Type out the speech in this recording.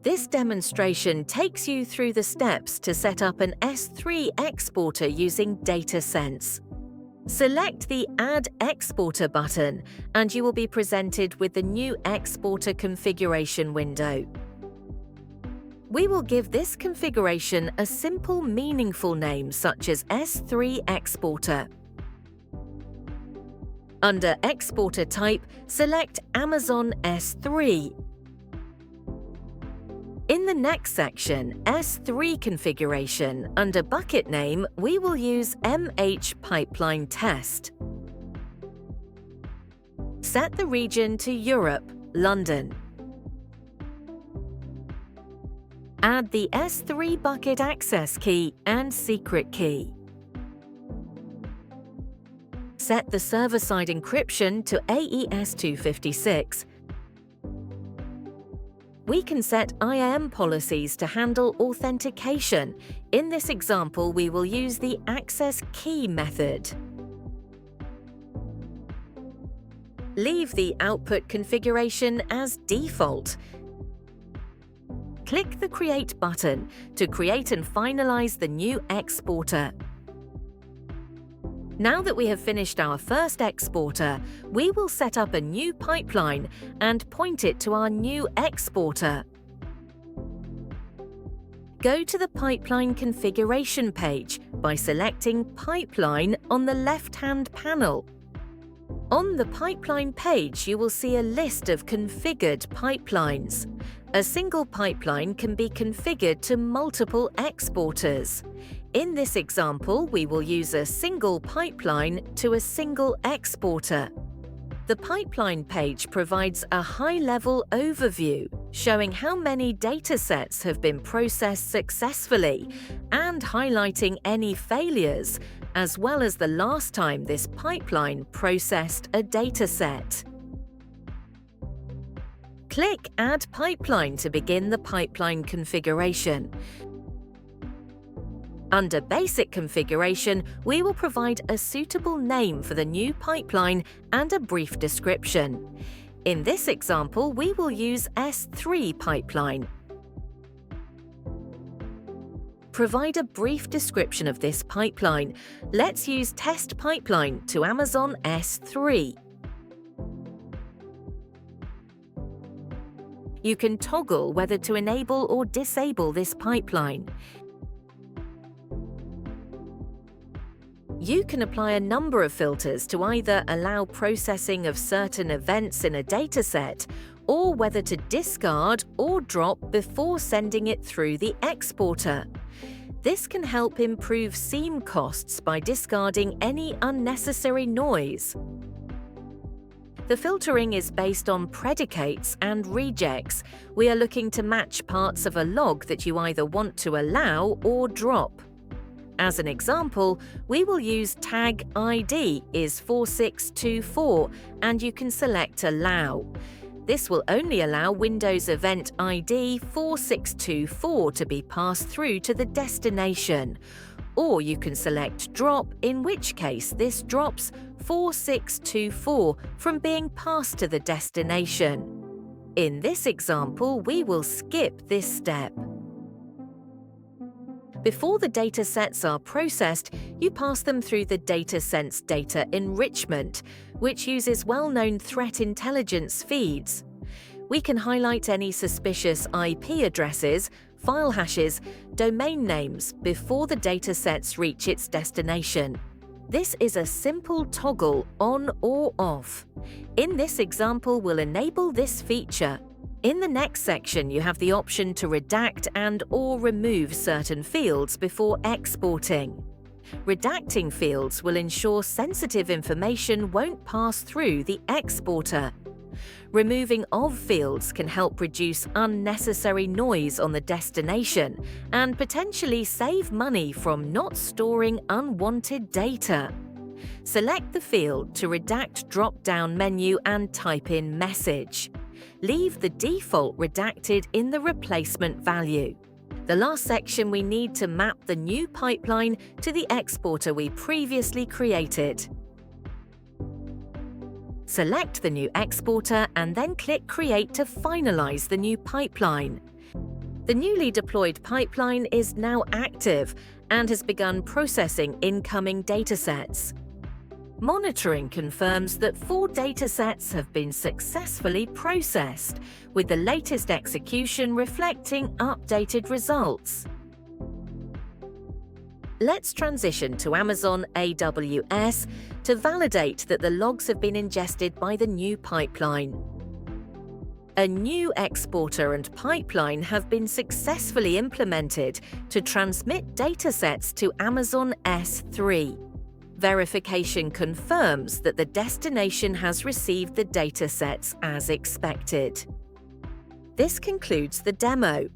This demonstration takes you through the steps to set up an S3 exporter using DataSense. Select the Add Exporter button and you will be presented with the new exporter configuration window. We will give this configuration a simple, meaningful name such as S3 Exporter. Under Exporter Type, select Amazon S3. In the next section, S3 Configuration, under Bucket Name, we will use MH Pipeline Test. Set the region to Europe, London. Add the S3 bucket access key and secret key. Set the server-side encryption to AES-256. We can set IAM policies to handle authentication. In this example, we will use the access key method. Leave the output configuration as default. Click the Create button to create and finalize the new exporter. Now that we have finished our first exporter, we will set up a new pipeline and point it to our new exporter. Go to the Pipeline Configuration page by selecting Pipeline on the left-hand panel. On the pipeline page, you will see a list of configured pipelines. A single pipeline can be configured to multiple exporters. In this example, we will use a single pipeline to a single exporter. The pipeline page provides a high-level overview showing how many datasets have been processed successfully and highlighting any failures, as well as the last time this pipeline processed a dataset. Click Add Pipeline to begin the pipeline configuration. Under Basic Configuration, we will provide a suitable name for the new pipeline and a brief description. In this example, we will use S3 pipeline. Provide a brief description of this pipeline. Let's use Test Pipeline to Amazon S3. You can toggle whether to enable or disable this pipeline. You can apply a number of filters to either allow processing of certain events in a dataset or whether to discard or drop before sending it through the exporter. This can help improve seam costs by discarding any unnecessary noise. The filtering is based on predicates and rejects. We are looking to match parts of a log that you either want to allow or drop. As an example, we will use tag ID is 4624 and you can select Allow. This will only allow Windows Event ID 4624 to be passed through to the destination. Or you can select Drop, in which case this drops 4624 from being passed to the destination. In this example, we will skip this step. Before the datasets are processed, you pass them through the DataSense data enrichment, which uses well-known threat intelligence feeds. We can highlight any suspicious IP addresses, file hashes, domain names before the datasets reach its destination. This is a simple toggle on or off. In this example, we'll enable this feature. In the next section, you have the option to redact and/or remove certain fields before exporting. Redacting fields will ensure sensitive information won't pass through the exporter. Removing of fields can help reduce unnecessary noise on the destination and potentially save money from not storing unwanted data. Select the field to redact drop-down menu and type in message. Leave the default redacted in the replacement value. The last section, we need to map the new pipeline to the exporter we previously created. Select the new exporter and then click Create to finalize the new pipeline. The newly deployed pipeline is now active and has begun processing incoming datasets. Monitoring confirms that 4 datasets have been successfully processed, with the latest execution reflecting updated results. Let's transition to Amazon AWS to validate that the logs have been ingested by the new pipeline. A new exporter and pipeline have been successfully implemented to transmit datasets to Amazon S3. Verification confirms that the destination has received the datasets as expected. This concludes the demo.